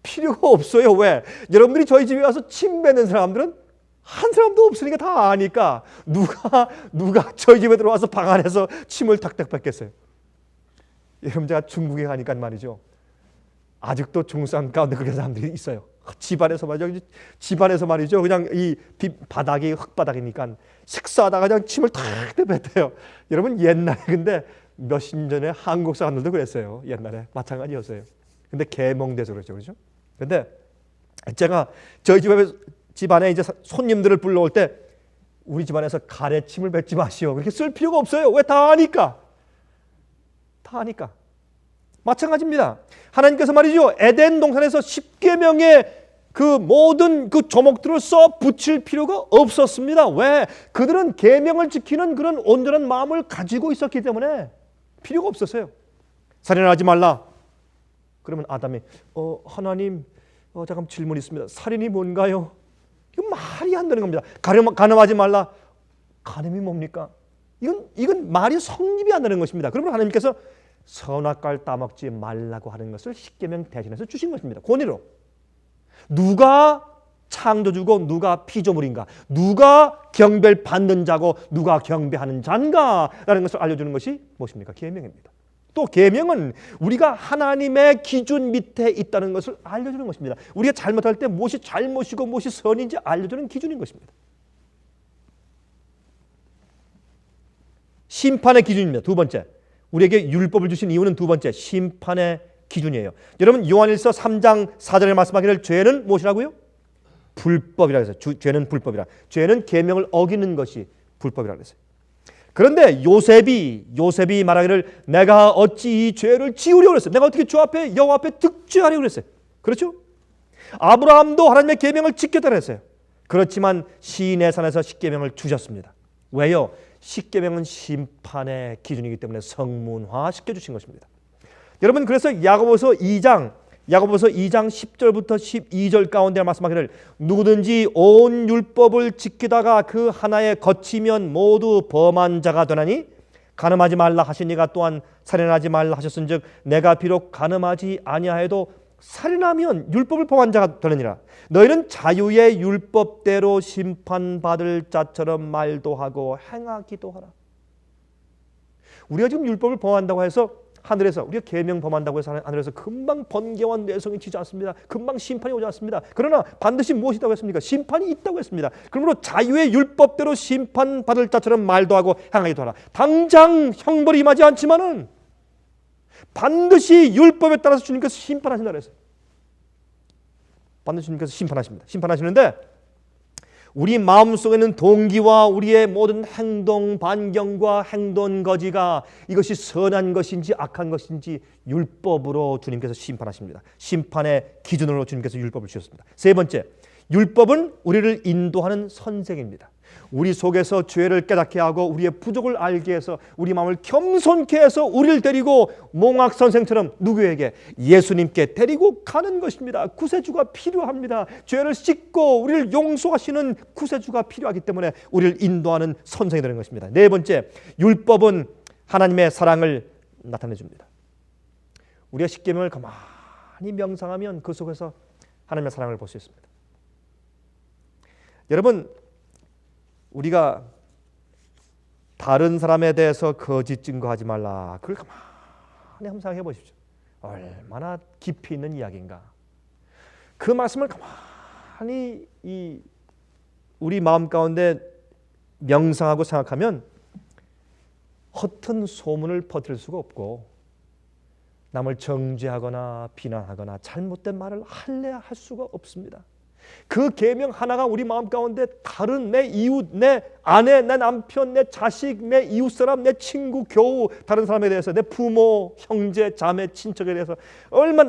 필요가 없어요. 왜? 여러분들이 저희 집에 와서 침 뱉는 사람들은 한 사람도 없으니까 다 아니까 누가 저희 집에 들어와서 방 안에서 침을 탁탁 뱉겠어요. 여러분, 제가 중국에 가니까 말이죠. 아직도 중국 사람 가운데 그런 사람들이 있어요. 집안에서 말이죠. 그냥 이 바닥이 흙바닥이니까 식사하다가 그냥 침을 탁 뱉어요. 여러분, 옛날에 근데 몇십 년 전에 한국 사람들도 그랬어요. 옛날에 마찬가지였어요. 근데 개몽돼서 그렇죠, 그렇죠? 근데 제가 저희 집안에 이제 손님들을 불러올 때 우리 집안에서 가래침을 뱉지 마시오. 그렇게 쓸 필요가 없어요. 왜? 다 아니까. 마찬가지입니다. 하나님께서 말이죠. 에덴 동산에서 십계명의 그 모든 그 조목들을 써 붙일 필요가 없었습니다. 왜? 그들은 계명을 지키는 그런 온전한 마음을 가지고 있었기 때문에 필요가 없었어요. 살인하지 말라. 그러면 아담이 하나님 잠깐 질문이 있습니다. 살인이 뭔가요? 이건 말이 안 되는 겁니다. 간음하지 말라. 간음이 뭡니까? 이건 말이 성립이 안 되는 것입니다. 그러면 하나님께서 선악과를 따먹지 말라고 하는 것을 십계명 대신해서 주신 것입니다. 권위로. 누가 창조주고 누가 피조물인가, 누가 경배받는 자고 누가 경배하는 자인가라는 것을 알려주는 것이 무엇입니까? 계명입니다. 또 계명은 우리가 하나님의 기준 밑에 있다는 것을 알려주는 것입니다. 우리가 잘못할 때 무엇이 잘못이고 무엇이 선인지 알려주는 기준인 것입니다. 심판의 기준입니다. 두 번째, 우리에게 율법을 주신 이유는 두 번째, 심판의 기준이에요. 여러분, 요한일서 3장 4절에 말씀하기를 죄는 무엇이라고요? 불법이라 해서 죄는 불법이라. 죄는 계명을 어기는 것이 불법이라 그랬어요. 그런데 요셉이 말하기를 내가 어찌 이 죄를 지우려고 그랬어요. 내가 어떻게 주 앞에 여호와 앞에 득죄하려고 그랬어요. 그렇죠? 아브라함도 하나님의 계명을 지켰다 그랬어요. 그렇지만 시내산에서 십계명을 주셨습니다. 왜요? 십계명은 심판의 기준이기 때문에 성문화시켜 주신 것입니다. 여러분, 그래서 야고보서 2장 10절부터 12절 가운데 말씀하기를 누구든지 온 율법을 지키다가 그 하나에 거치면 모두 범한 자가 되나니 간음하지 말라 하시니가 또한 살인하지 말라 하셨은즉 내가 비록 간음하지 아니하여도 살인하면 율법을 범한 자가 되느니라. 너희는 자유의 율법대로 심판받을 자처럼 말도 하고 행하기도 하라. 우리가 지금 율법을 범한다고 해서 하늘에서 우리가 계명 범한다고 해서 하늘에서 금방 번개와 뇌성이 치지 않습니다. 금방 심판이 오지 않습니다. 그러나 반드시 무엇이 있다고 했습니까? 심판이 있다고 했습니다. 그러므로 자유의 율법대로 심판받을 자처럼 말도 하고 행하기도 하라. 당장 형벌이 임하지 않지만은 반드시 율법에 따라서 주님께서 심판하신다 그랬어요. 반드시 주님께서 심판하십니다. 심판하시는데 우리 마음속에 있는 동기와 우리의 모든 행동 반경과 행동 거지가 이것이 선한 것인지 악한 것인지 율법으로 주님께서 심판하십니다. 심판의 기준으로 주님께서 율법을 주셨습니다. 세 번째, 율법은 우리를 인도하는 선생입니다. 우리 속에서 죄를 깨닫게 하고 우리의 부족을 알게 해서 우리 마음을 겸손케 해서 우리를 데리고 몽학 선생처럼 누구에게? 예수님께 데리고 가는 것입니다. 구세주가 필요합니다. 죄를 씻고 우리를 용서하시는 구세주가 필요하기 때문에 우리를 인도하는 선생이 되는 것입니다. 네 번째, 율법은 하나님의 사랑을 나타내 줍니다. 우리가 십계명을 가만히 명상하면 그 속에서 하나님의 사랑을 볼 수 있습니다. 여러분, 우리가 다른 사람에 대해서 거짓 증거하지 말라, 그걸 가만히 함상해 보십시오. 얼마나 깊이 있는 이야기인가. 그 말씀을 가만히 우리 마음 가운데 명상하고 생각하면 허튼 소문을 퍼뜨릴 수가 없고, 남을 정죄하거나 비난하거나 잘못된 말을 할래야 할 수가 없습니다. 그 계명 하나가 우리 마음 가운데 다른 내 이웃, 내 아내, 내 남편, 내 자식, 내 이웃사람, 내 친구, 교우, 다른 사람에 대해서, 내 부모, 형제, 자매, 친척에 대해서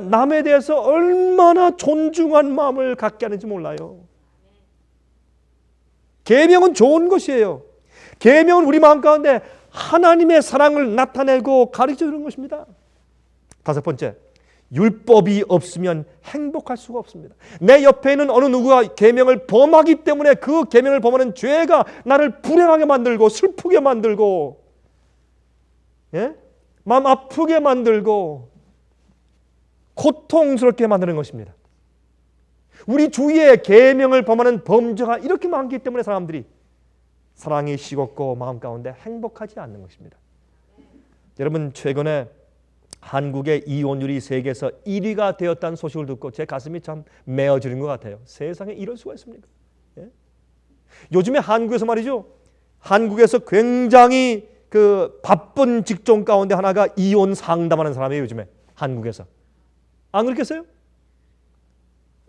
남에 대해서 얼마나 존중한 마음을 갖게 하는지 몰라요. 계명은 좋은 것이에요. 계명은 우리 마음 가운데 하나님의 사랑을 나타내고 가르쳐 주는 것입니다. 다섯 번째, 율법이 없으면 행복할 수가 없습니다. 내 옆에 있는 어느 누구가 계명을 범하기 때문에 그 계명을 범하는 죄가 나를 불행하게 만들고 슬프게 만들고, 마음 아프게 만들고 고통스럽게 만드는 것입니다. 우리 주위에 계명을 범하는 범죄가 이렇게 많기 때문에 사람들이 사랑이 식었고 마음 가운데 행복하지 않는 것입니다. 여러분, 최근에 한국의 이혼율이 세계에서 1위가 되었다는 소식을 듣고 제 가슴이 참 메어지는 것 같아요. 세상에 이럴 수가 있습니까? 요즘에 한국에서 말이죠, 한국에서 굉장히 그 바쁜 직종 가운데 하나가 이혼 상담하는 사람이에요. 요즘에 한국에서. 안 그렇겠어요?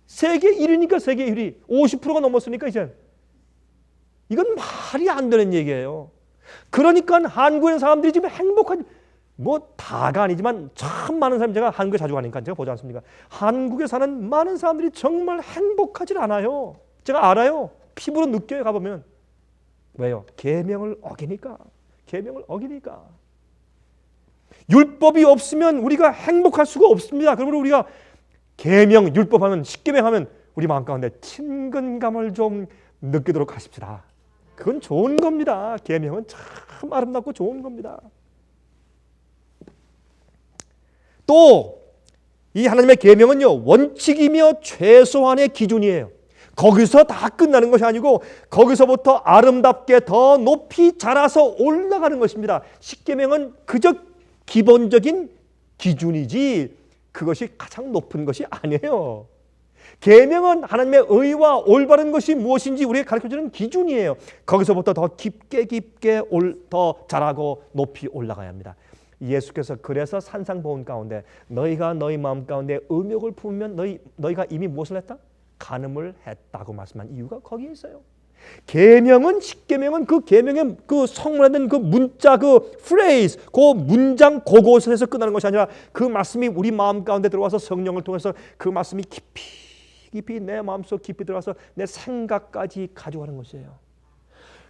세계 1위니까 세계 1위. 50%가 넘었으니까 이제 이건 말이 안 되는 얘기예요. 그러니까 한국에 있는 사람들이 지금 행복한, 뭐 다가 아니지만 참 많은 사람이, 제가 한국에 자주 가니까 제가 보지 않습니까? 한국에 사는 많은 사람들이 정말 행복하지 않아요. 제가 알아요. 피부로 느껴요. 가보면. 왜요? 계명을 어기니까. 계명을 어기니까. 율법이 없으면 우리가 행복할 수가 없습니다. 그러면 우리가 계명, 율법하면, 십계명하면 우리 마음 가운데 친근감을 좀 느끼도록 하십시다. 그건 좋은 겁니다. 계명은 참 아름답고 좋은 겁니다. 또 이 하나님의 계명은요, 원칙이며 최소한의 기준이에요. 거기서 다 끝나는 것이 아니고 거기서부터 아름답게 더 높이 자라서 올라가는 것입니다. 십계명은 그저 기본적인 기준이지 그것이 가장 높은 것이 아니에요. 계명은 하나님의 의와 올바른 것이 무엇인지 우리에게 가르쳐주는 기준이에요. 거기서부터 더 깊게 더 자라고 높이 올라가야 합니다. 예수께서 그래서 산상보훈 가운데 너희가 너희 마음 가운데 의욕을 품으면 너희가 이미 무엇을 했다? 간음을 했다고 말씀한 이유가 거기에 있어요. 계명은, 십계명은 그 계명의 그 성문에 그 문자, 그 프레이즈, 그 문장 그곳에서 끝나는 것이 아니라 그 말씀이 우리 마음 가운데 들어와서 성령을 통해서 그 말씀이 깊이 내 마음속 깊이 들어와서 내 생각까지 가져가는 것이에요.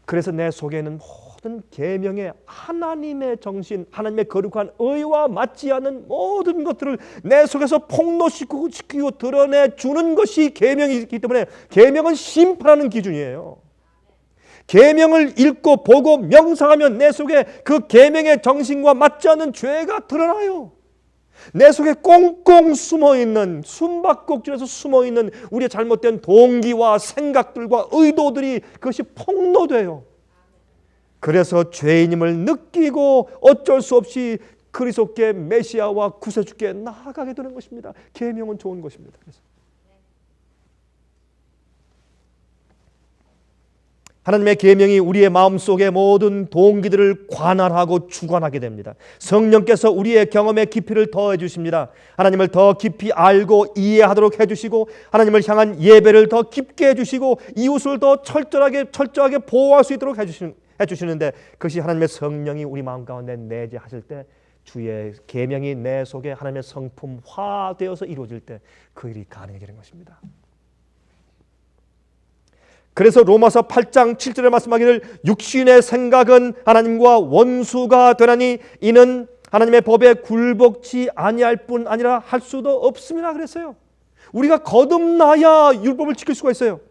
그래서 내 속에 있는 모든 계명의 하나님의 정신, 하나님의 거룩한 의와 맞지 않는 모든 것들을 내 속에서 폭로시키고 드러내 주는 것이 계명이 있기 때문에 계명은 심판하는 기준이에요. 계명을 읽고 보고 명상하면 내 속에 그 계명의 정신과 맞지 않는 죄가 드러나요. 내 속에 꽁꽁 숨어있는, 숨바꼭질에서 숨어있는 우리의 잘못된 동기와 생각들과 의도들이 그것이 폭로돼요. 그래서 죄인임을 느끼고 어쩔 수 없이 그리스도께 메시아와 구세주께 나아가게 되는 것입니다. 계명은 좋은 것입니다. 그래서 하나님의 계명이 우리의 마음속의 모든 동기들을 관할하고 주관하게 됩니다. 성령께서 우리의 경험의 깊이를 더해 주십니다. 하나님을 더 깊이 알고 이해하도록 해주시고 하나님을 향한 예배를 더 깊게 해주시고 이웃을 더 철저하게 보호할 수 있도록 해주시는데 그것이 하나님의 성령이 우리 마음 가운데 내재하실 때 주의 계명이 내 속에 하나님의 성품화되어서 이루어질 때 그 일이 가능해지는 것입니다. 그래서 로마서 8장 7절에 말씀하기를 육신의 생각은 하나님과 원수가 되나니 이는 하나님의 법에 굴복치 아니할 뿐 아니라 할 수도 없음이라 그랬어요. 우리가 거듭나야 율법을 지킬 수가 있어요.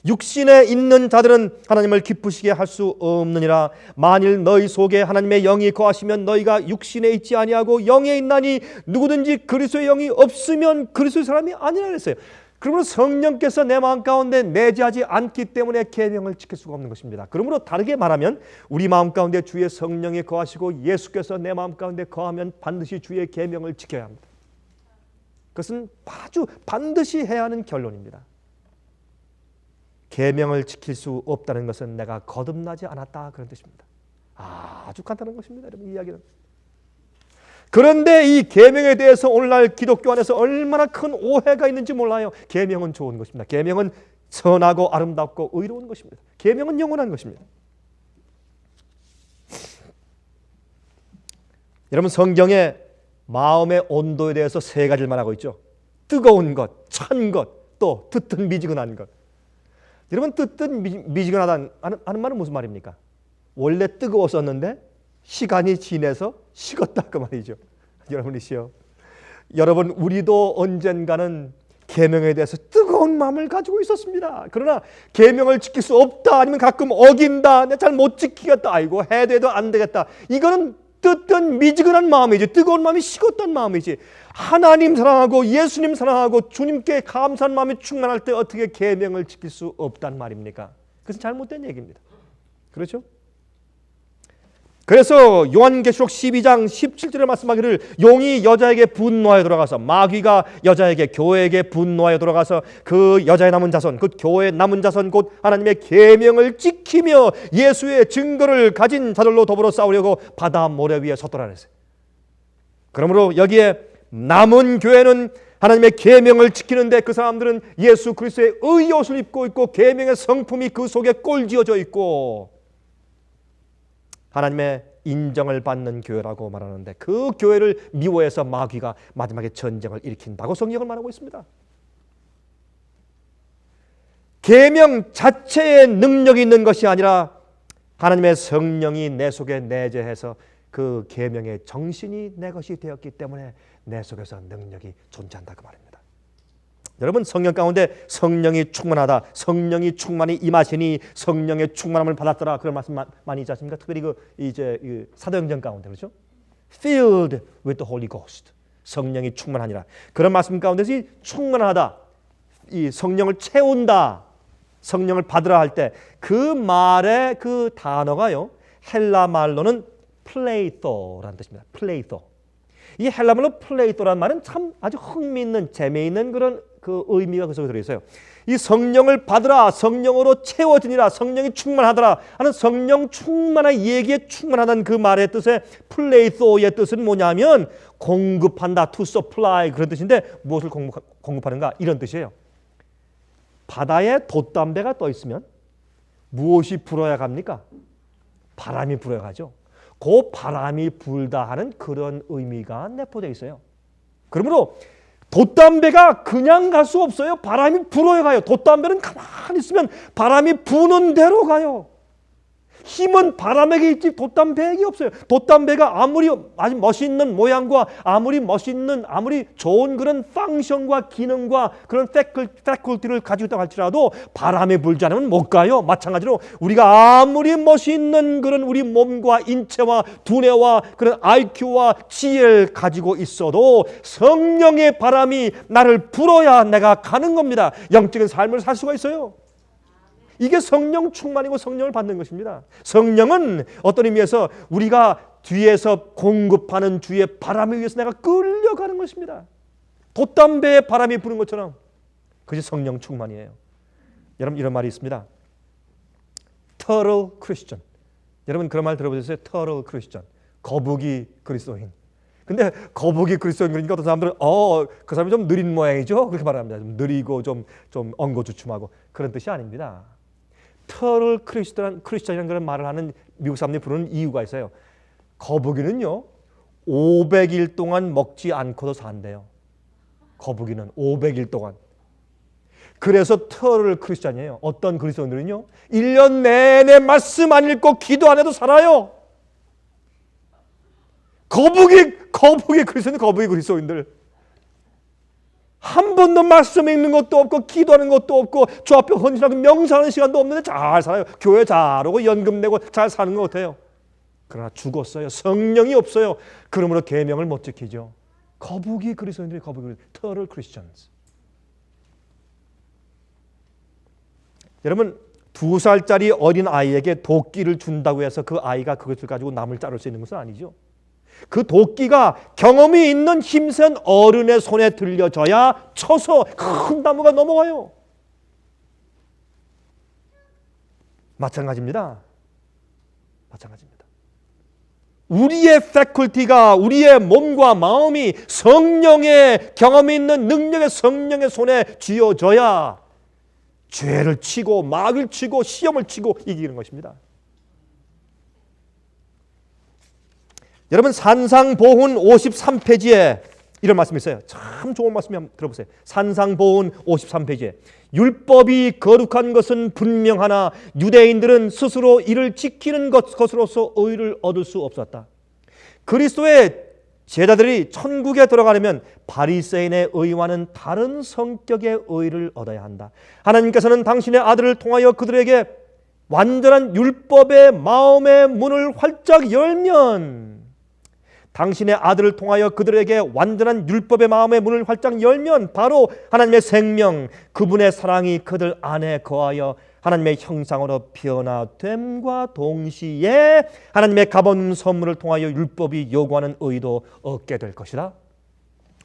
육신에 있는 자들은 하나님을 기쁘시게 할 수 없느니라. 만일 너희 속에 하나님의 영이 거하시면 너희가 육신에 있지 아니하고 영에 있나니 누구든지 그리스도의 영이 없으면 그리스도의 사람이 아니라 그랬어요. 그러므로 성령께서 내 마음 가운데 내재하지 않기 때문에 계명을 지킬 수가 없는 것입니다. 그러므로 다르게 말하면 우리 마음 가운데 주의 성령이 거하시고 예수께서 내 마음 가운데 거하면 반드시 주의 계명을 지켜야 합니다. 그것은 아주 반드시 해야 하는 결론입니다. 계명을 지킬 수 없다는 것은 내가 거듭나지 않았다 그런 뜻입니다. 아주 간단한 것입니다. 여러분, 이 이야기는. 그런데 이 계명에 대해서 오늘날 기독교 안에서 얼마나 큰 오해가 있는지 몰라요. 계명은 좋은 것입니다. 계명은 선하고 아름답고 의로운 것입니다. 계명은 영원한 것입니다. 여러분, 성경에 마음의 온도에 대해서 세 가지를 말하고 있죠. 뜨거운 것, 찬 것, 또 뜨뜻미지근한 것. 여러분, 뜨뜻미지근하다는 하는 말은 무슨 말입니까? 원래 뜨거웠었는데 시간이 지나서 식었다 그 말이죠. 여러분이시여, 여러분, 우리도 언젠가는 계명에 대해서 뜨거운 마음을 가지고 있었습니다. 그러나 계명을 지킬 수 없다, 아니면 가끔 어긴다, 내가 잘 못 지키겠다, 아이고 해도 해도 안 되겠다, 이거는 뜨뜻미지근한 마음이지, 뜨거운 마음이 식었던 마음이지. 하나님 사랑하고 예수님 사랑하고 주님께 감사한 마음이 충만할 때 어떻게 계명을 지킬 수 없단 말입니까? 그것은 잘못된 얘기입니다. 그렇죠? 그래서 요한계시록 12장 17절에 말씀하기를 용이 여자에게 분노하여 돌아가서, 마귀가 여자에게, 교회에게 분노하여 돌아가서 그 여자의 남은 자손, 그 교회의 남은 자손 곧 하나님의 계명을 지키며 예수의 증거를 가진 자들로 더불어 싸우려고 바다 모래 위에 섰더라 그랬어요. 그러므로 여기에 남은 교회는 하나님의 계명을 지키는데 그 사람들은 예수 그리스도의 의의 옷을 입고 있고 계명의 성품이 그 속에 꼴지어져 있고 하나님의 인정을 받는 교회라고 말하는데, 그 교회를 미워해서 마귀가 마지막에 전쟁을 일으킨다고 성경을 말하고 있습니다. 계명 자체에 능력이 있는 것이 아니라 하나님의 성령이 내 속에 내재해서 그 계명의 정신이 내 것이 되었기 때문에 내 속에서 능력이 존재한다 그 말입니다. 여러분, 성령 가운데 성령이 충만하다, 성령이 충만히 임하시니 성령의 충만함을 받았더라, 그런 말씀 많이 있지 않습니까? 특별히 이제 사도행전 가운데, 그렇죠? Filled with the Holy Ghost, 성령이 충만하니라, 그런 말씀 가운데서 이 충만하다, 이 성령을 채운다, 성령을 받으라 할 때 그 말의 그 단어가요, 헬라 말로는 플레이토라는 뜻입니다. 플레이토. 이 헬라 말로 플레이토라는 말은 참 아주 흥미있는, 재미있는 그런 그 의미가 그 속에 들어있어요. 이 성령을 받으라, 성령으로 채워지니라, 성령이 충만하더라 하는 성령 충만한 얘기에 충만하다는 그 말의 뜻의 플레이토의 뜻은 뭐냐면 공급한다, to supply, 그런 뜻인데 무엇을 공급하는가, 이런 뜻이에요. 바다에 돛담배가 떠 있으면 무엇이 불어야 갑니까? 바람이 불어야 가죠. 그 바람이 불다 하는 그런 의미가 내포되어 있어요. 그러므로 돛담배가 그냥 갈 수 없어요. 바람이 불어야 가요. 돛담배는 가만히 있으면 바람이 부는 대로 가요. 힘은 바람에게 있지 돛담배에게 없어요. 돛담배가 아무리 아주 멋있는 모양과 아무리 멋있는, 아무리 좋은 그런 펑션과 기능과 그런 패컬티를 가지고 있다고 할지라도 바람이 불지 않으면 못 가요. 마찬가지로 우리가 아무리 멋있는 그런 우리 몸과 인체와 두뇌와 그런 IQ와 지혜를 가지고 있어도 성령의 바람이 나를 불어야 내가 가는 겁니다. 영적인 삶을 살 수가 있어요. 이게 성령 충만이고 성령을 받는 것입니다. 성령은 어떤 의미에서 우리가 뒤에서 공급하는 주의 바람에 의해서 내가 끌려가는 것입니다. 돛담배에 바람이 부는 것처럼 그것이 성령 충만이에요. 여러분, 이런 말이 있습니다. Total Christian. 여러분 그런 말 들어보셨어요? Total Christian. 거북이 그리스도인. 근데 거북이 그리스도인 그러니까 어떤 사람들은 그 사람이 좀 느린 모양이죠? 그렇게 말합니다. 좀 느리고 좀 엉거주춤하고, 그런 뜻이 아닙니다. 터럴 크리스천이라는 그런 말을 하는 미국 사람들이 부르는 이유가 있어요. 거북이는요 500일 동안 먹지 않고도 산대요. 거북이는 500일 동안. 그래서 터럴 크리스천이에요. 어떤 그리스도인들은요 1년 내내 말씀 안 읽고 기도 안 해도 살아요. 거북이 그리스도인들. 한 번도 말씀 읽는 것도 없고 기도하는 것도 없고 주 앞에 헌신하고 명상하는 시간도 없는데 잘 살아요. 교회 잘 오고 연금 내고 잘 사는 것 같아요. 그러나 죽었어요. 성령이 없어요. 그러므로 계명을 못 지키죠. 거북이 그리스도인들이 거북이 터럴 크리스천스. 여러분 2살짜리 어린 아이에게 도끼를 준다고 해서 그 아이가 그것을 가지고 남을 자를 수 있는 것은 아니죠. 그 도끼가 경험이 있는 힘센 어른의 손에 들려져야 쳐서 큰 나무가 넘어가요. 마찬가지입니다. 마찬가지입니다. 우리의 패컬티가 우리의 몸과 마음이 성령의 경험이 있는 능력의 성령의 손에 쥐어져야 죄를 치고 마귀를 치고 시험을 치고 이기는 것입니다. 여러분 산상보훈 53페이지에 이런 말씀이 있어요. 참 좋은 말씀이 한번 들어보세요. 산상보훈 53페이지에 율법이 거룩한 것은 분명하나 유대인들은 스스로 이를 지키는 것으로서 의를 얻을 수 없었다. 그리스도의 제자들이 천국에 들어가려면 바리새인의 의와는 다른 성격의 의를 얻어야 한다. 하나님께서는 당신의 아들을 통하여 그들에게 완전한 율법의 마음의 문을 활짝 열면 당신의 아들을 통하여 그들에게 완전한 율법의 마음의 문을 활짝 열면 바로 하나님의 생명, 그분의 사랑이 그들 안에 거하여 하나님의 형상으로 변화됨과 동시에 하나님의 값없는 선물을 통하여 율법이 요구하는 의도 얻게 될 것이다.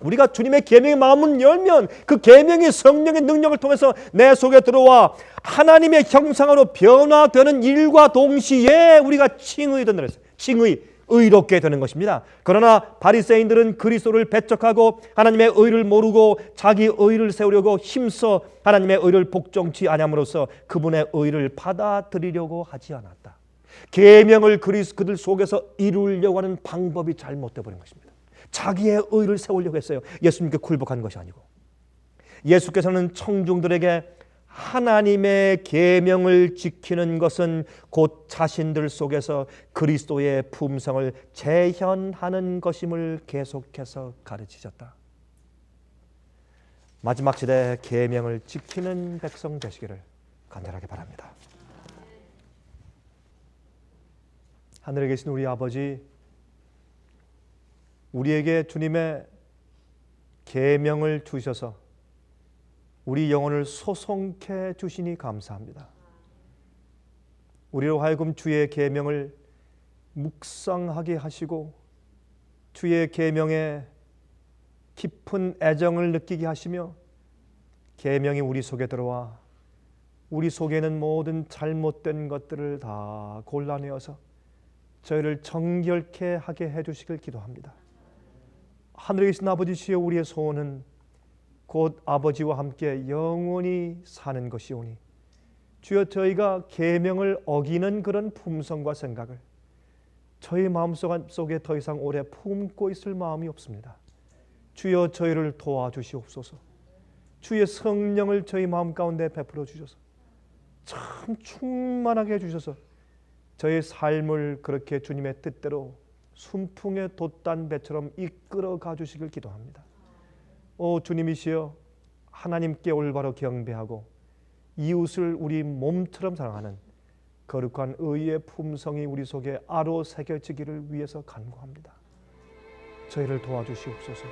우리가 주님의 계명의 마음을 열면 그 계명의 성령의 능력을 통해서 내 속에 들어와 하나님의 형상으로 변화되는 일과 동시에 우리가 칭의된다 그랬어요. 칭의, 의롭게 되는 것입니다. 그러나 바리새인들은 그리스도를 배척하고 하나님의 의를 모르고 자기 의를 세우려고 힘써 하나님의 의를 복종치 아니함으로써 그분의 의를 받아들이려고 하지 않았다. 계명을 그들 속에서 이루려고 하는 방법이 잘못되어 버린 것입니다. 자기의 의를 세우려고 했어요. 예수님께 굴복한 것이 아니고. 예수께서는 청중들에게 하나님의 계명을 지키는 것은 곧 자신들 속에서 그리스도의 품성을 재현하는 것임을 계속해서 가르치셨다. 마지막 시대에 계명을 지키는 백성 되시기를 간절하게 바랍니다. 하늘에 계신 우리 아버지, 우리에게 주님의 계명을 주셔서 우리 영혼을 소송케 주시니 감사합니다. 우리로 하여금 주의 계명을 묵상하게 하시고 주의 계명에 깊은 애정을 느끼게 하시며 계명이 우리 속에 들어와 우리 속에는 모든 잘못된 것들을 다 골라내어서 저희를 정결케 하게 해주시길 기도합니다. 하늘에 계신 아버지시여, 우리의 소원은 곧 아버지와 함께 영원히 사는 것이오니 주여, 저희가 계명을 어기는 그런 품성과 생각을 저희 마음속에 더 이상 오래 품고 있을 마음이 없습니다. 주여, 저희를 도와주시옵소서. 주의 성령을 저희 마음 가운데 베풀어 주셔서 참 충만하게 해주셔서 저의 삶을 그렇게 주님의 뜻대로 순풍에 돛단 배처럼 이끌어 가주시길 기도합니다. 오 주님이시여, 하나님께 올바로 경배하고 이웃을 우리 몸처럼 사랑하는 거룩한 의의 품성이 우리 속에 아로 새겨지기를 위해서 간구합니다. 저희를 도와주시옵소서.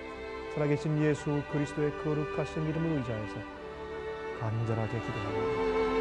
살아계신 예수 그리스도의 거룩하신 이름을 의지하여서 간절하게 기도합니다.